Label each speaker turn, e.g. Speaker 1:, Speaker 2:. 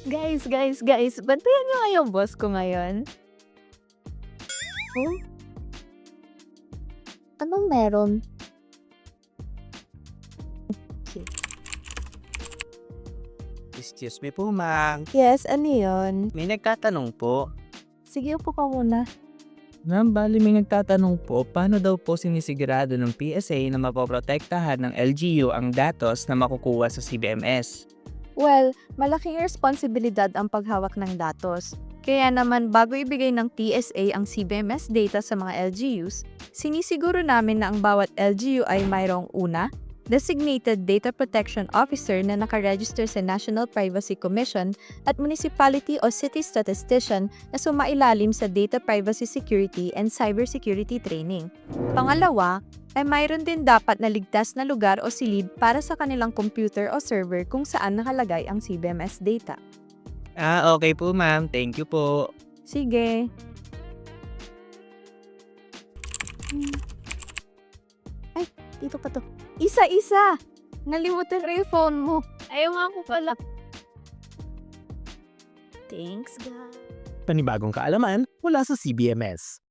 Speaker 1: Guys, bantayan niyo nga yung boss ko ngayon. Oh, anong meron?
Speaker 2: Excuse me po, ma'am.
Speaker 1: Yes, ano yun?
Speaker 2: May nagtatanong po.
Speaker 1: Sige, upo ka muna.
Speaker 2: Ma'am, bali may nagtatanong po, paano daw po sinisigurado ng PSA na mapoprotektahan ng LGU ang datos na makukuha sa CBMS?
Speaker 1: Well, malaking responsibilidad ang paghawak ng datos. Kaya naman bago ibigay ng TSA ang CBMS data sa mga LGUs, sinisiguro namin na ang bawat LGU ay mayroong una, designated data protection officer na nakaregister sa National Privacy Commission at municipality o city statistician na sumailalim sa data privacy security and cybersecurity training. Pangalawa, ay mayroon din dapat na ligtas na lugar o silid para sa kanilang computer o server kung saan nakalagay ang CBMS data.
Speaker 2: Okay po, ma'am. Thank you po.
Speaker 1: Sige. Ay, dito pa to. Isa-isa! Nalimutan ko yung phone mo. Ayaw nga ko pala. Thanks, guys.
Speaker 3: Panibagong kaalaman mula sa CBMS.